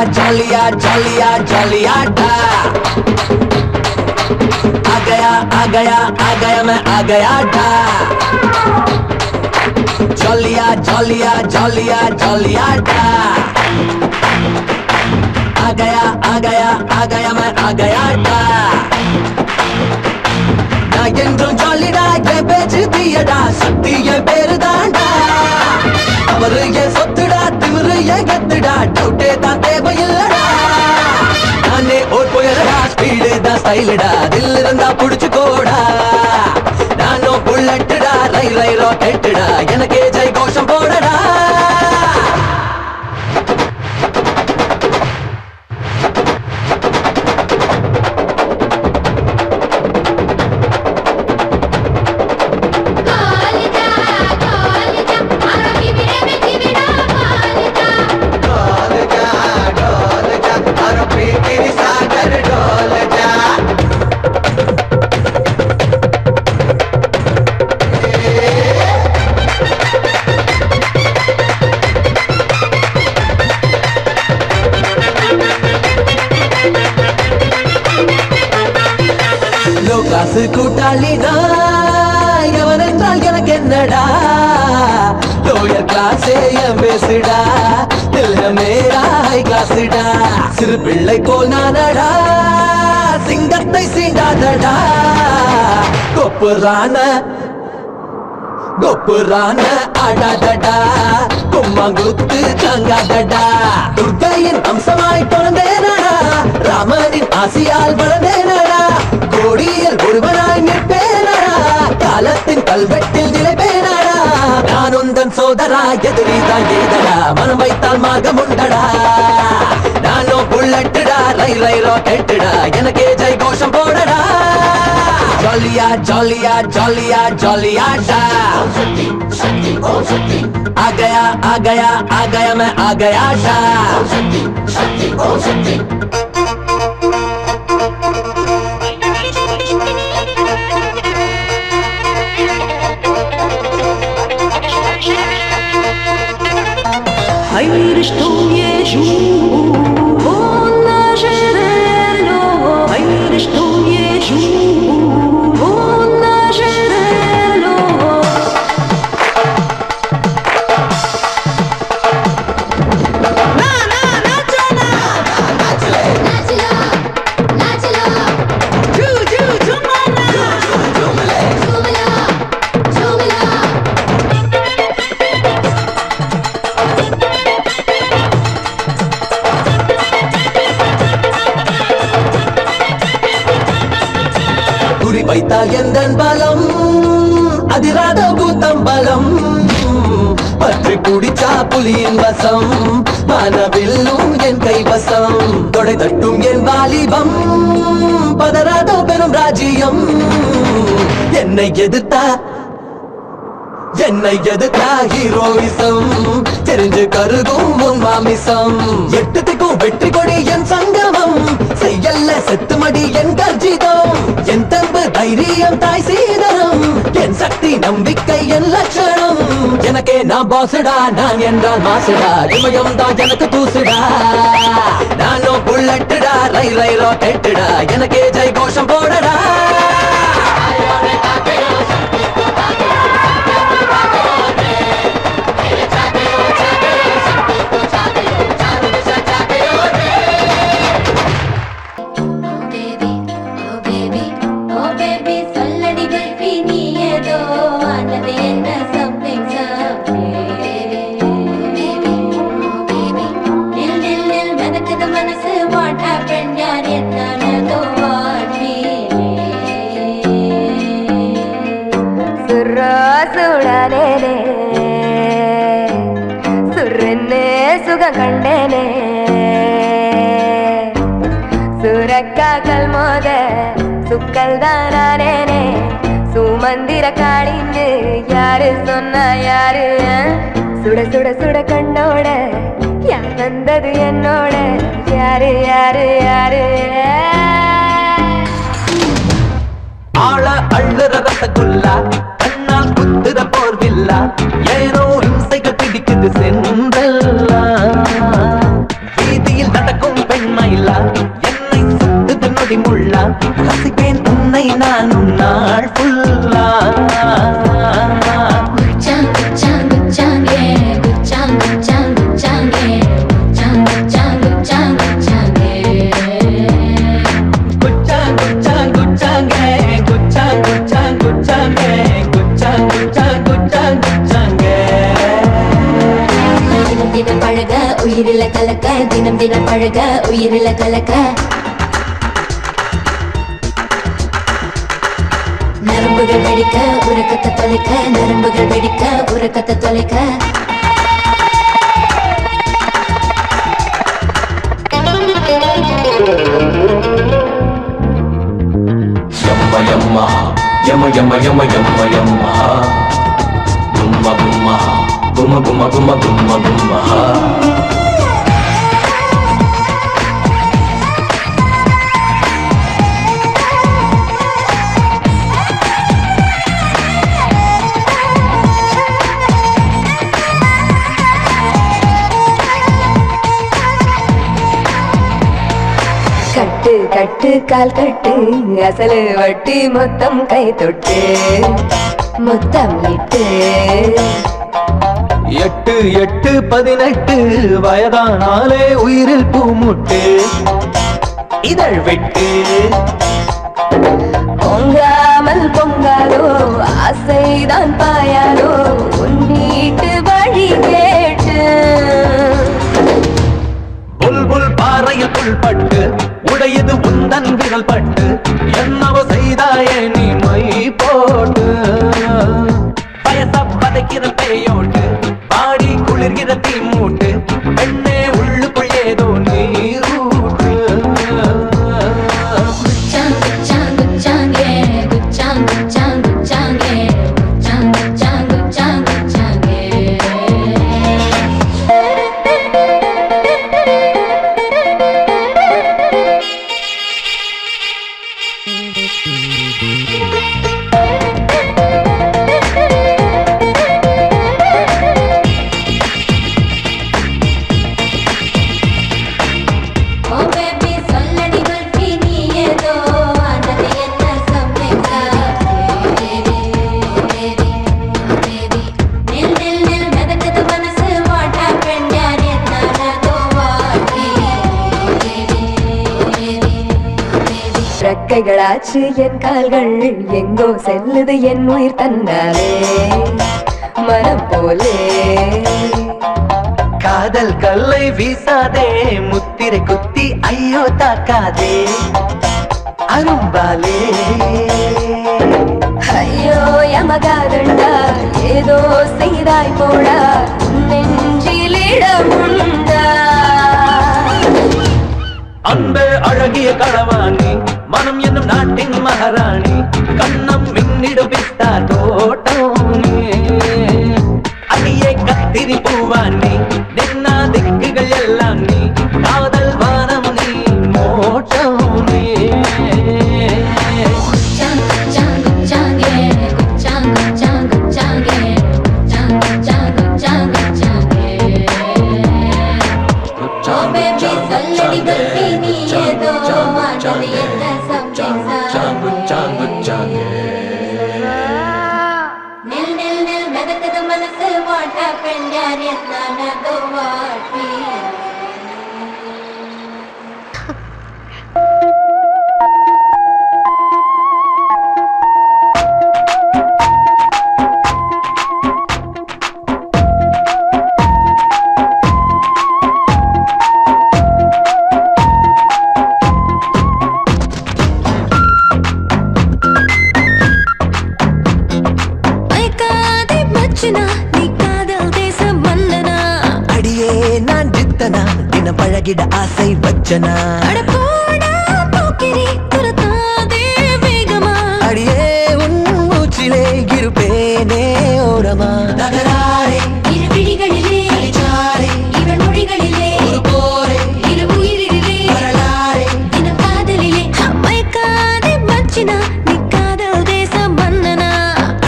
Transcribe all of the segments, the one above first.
जलिया जलिया जलियाटा आ गया मैं आ गया था जलिया जलिया जलिया जलियाटा आ गया मैं आ गया था நான் ஜாலிடா என் பேச்சு தீயடா சக்தி என் பேரு தாண்டா அவரு என் சொத்துடா திமிரு என் கத்துடா டவுட்டே தான் தேவையில்லடா நானே ஓட் போயடா ஸ்பீடு தான் ஸ்டைலுடா தில் இருந்தா புடிச்சுக்கோடா நானும் புல்லட்டுடா ரை ரை ராக்கெட்டுடா எனக்கே ஜெய் கோஷம் போடடா காசு கூட்டாளினா எவன் என்றால் எனக்கு என்னடா லோயர் கிளாஸே என் பேசுடா இல்ல மேரா ஹை கிளாஸ்டா சிறு பிள்ளை போல் நானடா சிங்கத்தை சீண்டாதடா கொப்புரான ஆடாதடா கும்மாங்குத்து தங்காதடா துர்க்கையின் அம்சமாய் பிறந்தேனடா ராமனின் ஆசியால் வளர்ந்தேனடா கோடியில் ஒருவனாய் நிற்பேனடா காலத்தின் கல்வெட்டில் நிலைப்பேனடா நான் உந்தன் சோதரா எதிரிதான் ஏதடா மனம் வைத்தால் மார்க்கம் உண்டடா நானோ புல்லட்டுடா ரை ரை ராக்கெட்டுடா எனக்கே ஜெய் கோஷம் போடடா ஜாலியா ஜாலியா ஜாலியா ஜாலியாடா आ गया मैं आ गया था Hai risto je žu naše relo Hai risto je žu naše relo வைத்தால் எந்தன் பலம் அதிராத கூத்தம் பலம் பற்றி குடிச்சா புலியின் வசம் மனவில்லும் என் கைவசம் தொடை தட்டும் என் வாலிபம் பதராத பெரும் ராஜ்யம் என்னை எதிர்த்தா ஹீரோயிசம் தெரிஞ்சு கருகும் உன் மாமிசம் எட்டுத்திக்கும் வெற்றி கொடி என் சங்கமம் செய்யல்ல செத்துமடி என் கர்ஜிதம் என் தன்பு தைரியம் தாய் சீதனம் என் சக்தி நம்பிக்கை என் லட்சணம் எனக்கே நான் பாசுடா நான் என்றால் மாசுடா இமயம் தான் எனக்கு தூசுடா நானோ புல்லட்டுடா ரை ரை ராக்கெட்டுடா எனக்கே ஜெய் கோஷம் போடடா கண்டேனே சுரக்காக்கள் மோத சுக்கல் தானேனே சுமந்திர காடிந்து யாரு சொன்னா யாரு சுட சுட சுட கண்ணோட யார் வந்தது என்னோட யாரு யாரு யாரு ஆள அள்ளுற ரசகுல்லா கண்ணால் குத்துற போர்வில்லா ஏனோ இம்சைகள் பிடிக்குது சென்றல்லா வீதியில் நடக்க உயிரில கலக்க தினம் தினம் பழக உயிரில கலக்க நரம்புகள் வெடிக்க உறக்கத்தை தொலைக்க நரம்புகள் வெடிக்க உறக்கத்தை தொலைக்க Yamma yamma yamma yamma yamma yamma Bumma bumma bumma bumma bumma bumma bumma கட்டு கட்டு கால் கட்டு அசலு வட்டி மொத்தம் கை தொட்டு மொத்தம் இட்டு 8 8 18 வயதானாலே உயிரில் பூமுட்டு இதழ் வெட்டு பொங்காமல் பொங்காதோ ஆசைதான் பாயாதோ உன் வீட்டு வழி கேட்டு புல்புல் பாறையில் புல்பட்டு உடையது உந்தன் விரல் பட்டு என்னவோ செய்தாயே நீ மை போட்டு பயச பதைக்கிற பேயோட்டு பாடி குளிர்கிற தீ மூட்டு பெண்ணே உள்ளுக்குள் ஏதோ நீரூட்டு குச்சாங் குச்சாங் குச்சாங்கே குச்சாங் குச்சாங் குச்சாங்கே குச்சாங் குச்சாங் குச்சாங் குச்சாங்கே ஓ பேபி சொல்லடி குல்ஃபி நீ ஏதோ ஆனது என்ன சம்மைக்கா பேபி பேபி பேபி நில் நில் நில் மெதக்குது மனசு வாட் ஹேப்பன் யார் என்னானதோ வாட்டி பேபி பேபி பேபி ரெக்கைகளாச்சு என் கால்கள் எங்கோ செல்லுது என் உயிர் தன்னாலே மனம் போலே காதல் கல்லை வீசாதே முத்திரை குத்தி ஐயோ தாக்காதே அரும்பாலே ஐயோ யமகாதண்டா ஏதோ செய்தாய் போடா நெஞ்சிலிடம் உண்டா அந்த அழகிய களவாணி மனம் என்னும் நாட்டின் மகாராணி கண்ணம் மின்னிடும் பிஸ்தா தோட்டம் அடியே கத்திரி பூவானி நின்னா திக்குகள் எல்லாம் நீ காதல் வானம் நீ மோட்டம் நீ குச்சாங் குச்சாங் குச்சாங்கே குச்சாங் குச்சாங் குச்சாங்கே குச்சாங் குச்சாங் குச்சாங் குச்சாங்கே ஓ பேபி சொல்லடி குல்ஃபி நீ ஏதோ ஆனது என்ன சம்மைக்கா நில் நில் நில் மெதக்குது மனசு வாட் ஹேப்பன் யார் என்னானதோ வாட்டி ஐகாதே மச்சனா நீ காதல் தேச மன்னனா அடியே நான் ஜித்தனா தினம் பழகிட ஆசை வச்சனா அட போடா போக்கிரி துரத்தாதே வேகமா அடியே உன் மூச்சிலே இருப்பேனே ஓரமா நகராரே இரு விழிகளிலே அடிச்சாரே இவன் மொழிகளிலே ஒரு போரே இரு உயிரிலே வரலாரே தினம் காதலிலே ஐகாதே மச்சனா நீ காதல் தேச மன்னனா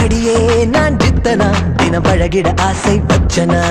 அடியே நான் ஜித்தனா தினம் பழகிட ஆசை வச்சனா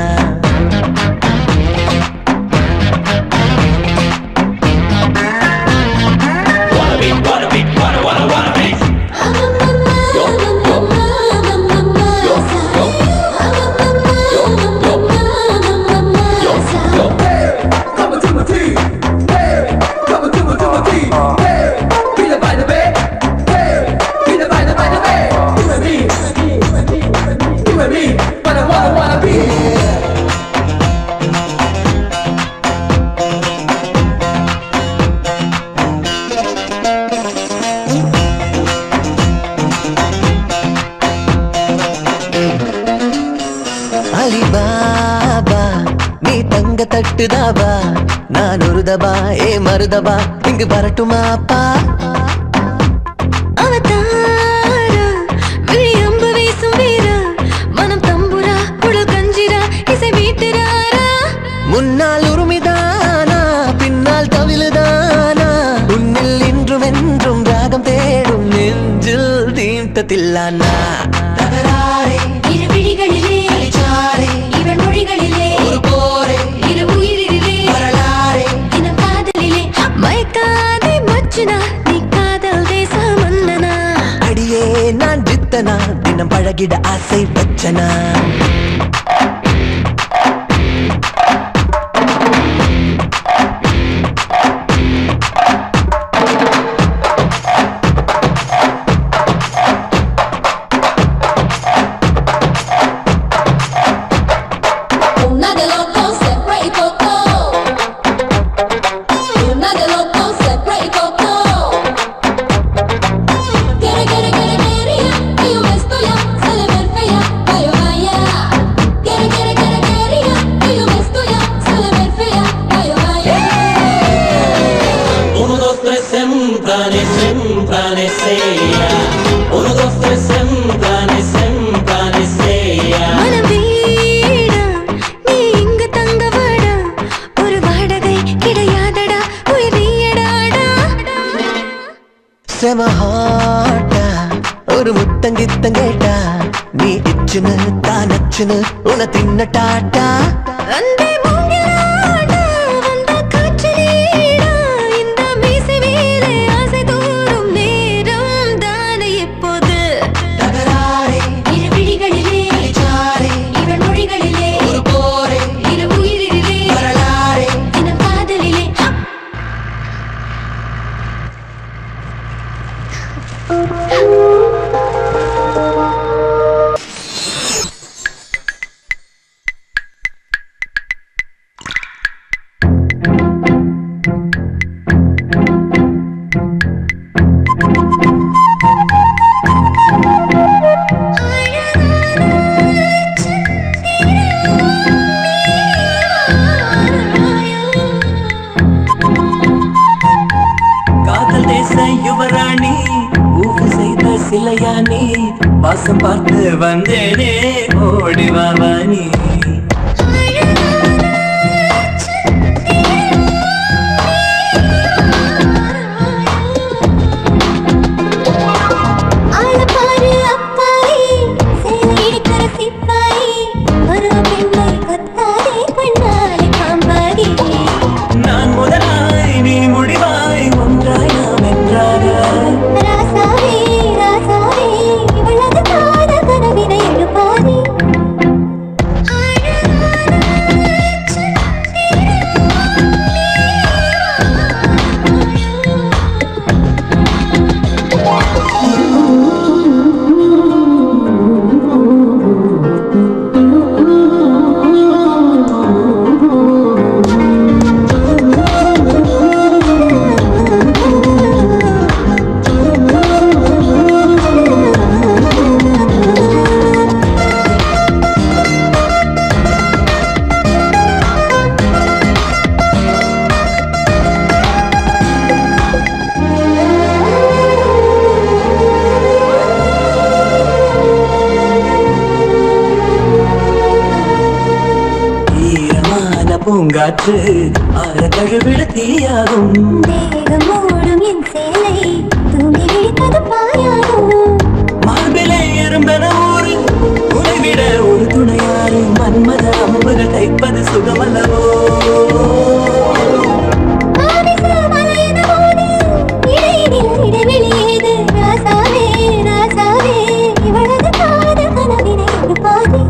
தட்டுதாபா நான் ஒரு தபா ஏ மருதபா இங்கு வரட்டுமா அப்பா அவதாரா விழியம்பு வீசும் வீரா மனம் தம்புரா குழல் கஞ்சிரா இசை வீட்டுறாரா முன்னால் உரிமைதானா பின்னால் தவிழுதானா உன்னில் இன்றும் என்றும் ராகம் தேடும் நெஞ்சில் தீர்த்தத்தில்லானா இரு விழிகளிலே இவன் மொழிகளிலே ஒரு போரே இரு உயிரிலே வரலாறே தினம் காதலிலே மயக்காதே மச்சுனா நீ காதல் தேச மன்னனா அடியே நான் ஜித்தனா தினம் பழகிட ஆசை வச்சனா una de loco siempre y coco una de loco siempre y coco quiere quería que yo me estoy se le ve fea vaya vaya quiere quería que yo me estoy se le ve fea vaya vaya 1, 2, 3 sembrane seya 1, 2, 3 sembrane seya மனம் வீடா நீ இங்கு தங்கவாடா ஒரு வாடகை கிடையாதடா உயிர் நீயடாடா செமஹாட்டா ஒரு முத்தங்கித்தங்கேட்டா நீ இச்சுன்னு தானச்சுன்னு உன தின்னட்டாட்டா அன்பே மூங்கிலாடா வந்த காற்றிலீடா இந்த மீசை மேலே ஆசை தோறும் நேரம் தானே எப்போது தகராறே இரு விழிகளிலே இவன் மொழிகளிலே ஒரு போரே இரு உயிரிலே வரலாறே தினம் காதலிலே காதல் தேச யுவராணி ஊவு செய்த சிலையானி வாசம் பார்த்து வந்தேனே ஓடிவாவானி ஆளப்பாரு அப்பாயி சேலை இடிக்கிற சிப்பாயி ஒரு பெண்ணை கொத்தாதே கண்ணாலே பாம்பாகி நான் முதலாய் நீ முடிவாய் ஒன்றாய் நாம் என்றாக ராசாவே ராசாவே இவளது காத கனவினை எழுப்பாதே ஈரமான பூங்காற்று ஆற கழுவிட தீயாகும் தேகம் மூடும் என் சேலை தூங்கி விழித்தது பாயாகும் மார்பிலே எறும்பென ஊரு உனைவிட ஒரு துணையாறு மன்மத அம்புகள் தைப்பது சுகமல்லவோ ஆதிச மலையது போது இடையினில் இடைவெளியேது ராசாவே ராசாவே இவளது காத கனவினை எழுப்பாதே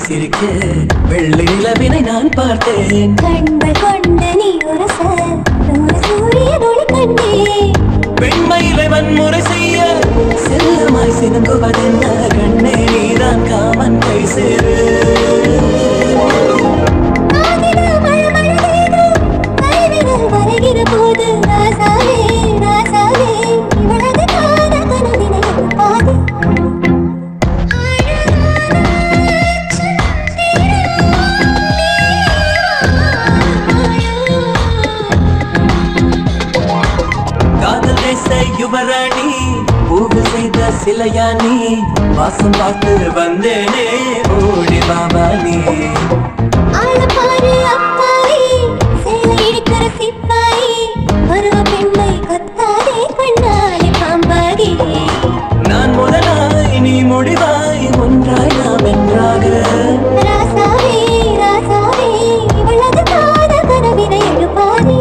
சிரிக்க வெள்ளி நிலவினை நான் பார்த்தேன். கண்கள் கொண்ட நீ ஒரு சூரிய ஒளி கண்டே பெண்மையிலை வன்முறை செய்ய செல்லமாய் சினுங்குவதென்ன கண்ணே நீதான் காமன் கை சேரு. வருகிற போது ராசாவே ராசாவே இவளது காத கனவினை பாதி காதல் தேச யுவராணி பூவு செய்த சிலையானி வாசம் பார்த்து வந்தேனே ஓடி பாபானி. ஆளப்பாரு அப்பாரி சேலை இடிக்கிற சிப்பாயி பருவ பெண்மை கொத்தாதே கண்ணாலே பாம்பாகி நான் முதலாய் நீ முடிவாய் ஒன்றாய் நாம் என்றாக. ராசாவே ராசாவே இவளது காத கனவினை எழுப்பாதி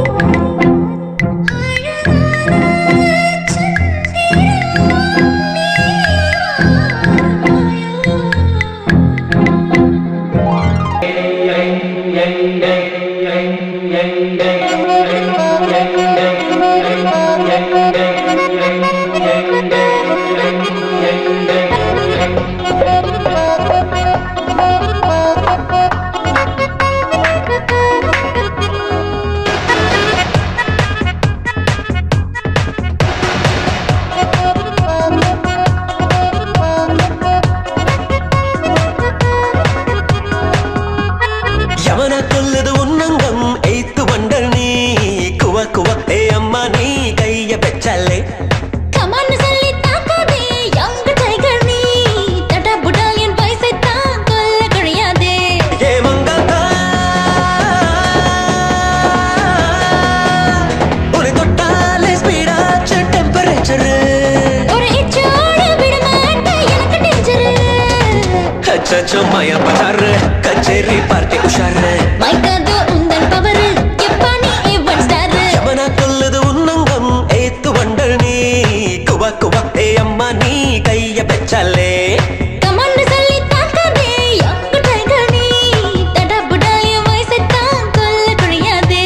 யமன கொல்லுது உன்னங்கம் எய்த்து வண்டல் நீ குவ குவ ஏ அம்மா நீ கைய பெச்சல்லே. கமான்னு சொல்லி தாக்காதே யங்க டைகர் நீ தட புடல் என் வயசை தான் கொல்ல கிடையாதே ஏ மங்காத்தா உன்னை தொட்டாலே ஸ்பீடாச்சு டெம்பரேச்சர். ஒரு இச்சோட விட மாட்டேன் எனக்கு டென்ஷரு அச்சச்சோ மய பசாரு கச்சேரி பார்ட்டி உஷாரு. மைக்காதோ உந்தன் பவரு எப்பா நீ ஏவன் ஸ்டாரு யமன கொல்லுது உன்னங்கம் எய்த்து வண்டல் நீ குவ குவ ஏ அம்மா நீ கைய பெச்சல்லே. கமான்னு சொல்லி தாக்காதே யங்க டைகர் நீ தட புடல் என் வயசை தான் கொல்ல கிடையாதே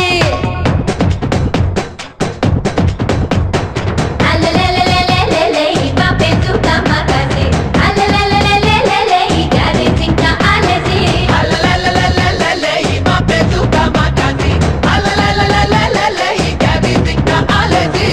Alelelelelelele, ipape tu kamakaze. Alelelelelelele, igare zinka alezi. Alalalalala, imape tu kamakaze. Alalalalala, igare zinka alezi.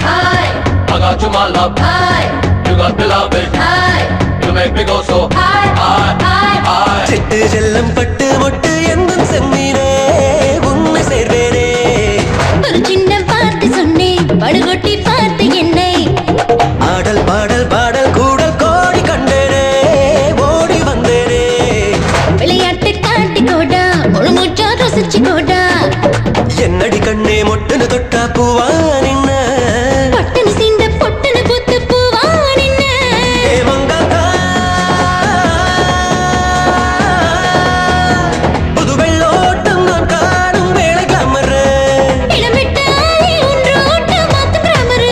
Hi, I got you, my love. hi, You got me loving. hi, You make me go so hi, high, hi. high. சிட்டு செல்லம் பட்டு மொட்டு எந்தன் செம்மீனே உண்மை சேர்வேனே. ஒரு சின்ன வார்த்தை சொன்னேன் படுகொட்டி பார்த்து என்னை ஆடல் பாடல் பாடல் கூடல் கோடி கண்டேனே ஓடி வந்தேனே. விளையாட்டு காட்டி கோடா முழுமூச்சா ரசிச்சு கோடா என்னடி கண்ணே மொட்டுன்னு தொட்டா பூவா நின்ன. பொட்டனு சீண்ட பொட்டனு பூத்து பூவா நின்ன ஏ மங்காத்தா புது வெள்ளோட்டம் நான் காணும் வேலை கிளம்புற. இடமிட்டாலே ஒன்றோட்ட மாத்து கிராமரு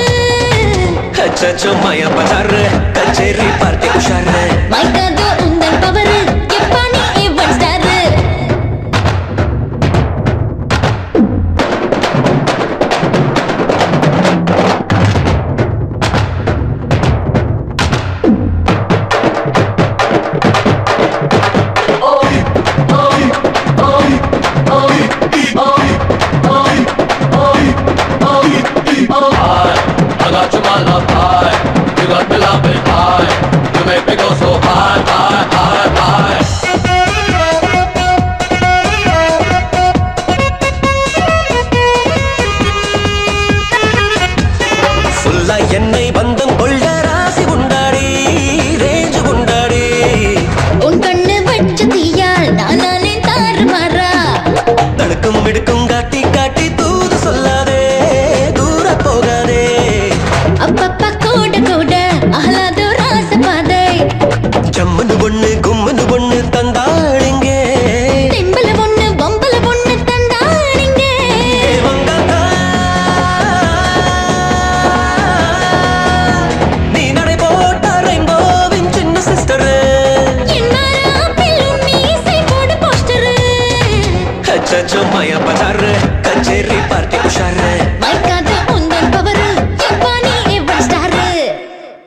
அச்சச்சோ மய பசாரு கச்சேரி பார்ட்டி உஷாரு. மைக்காதோ உந்தன் பவரு எப்பா நீ A1 star I got you, my love. High. You got me loving. High. You make me go so high. மாயா பஜார் கச்சேரி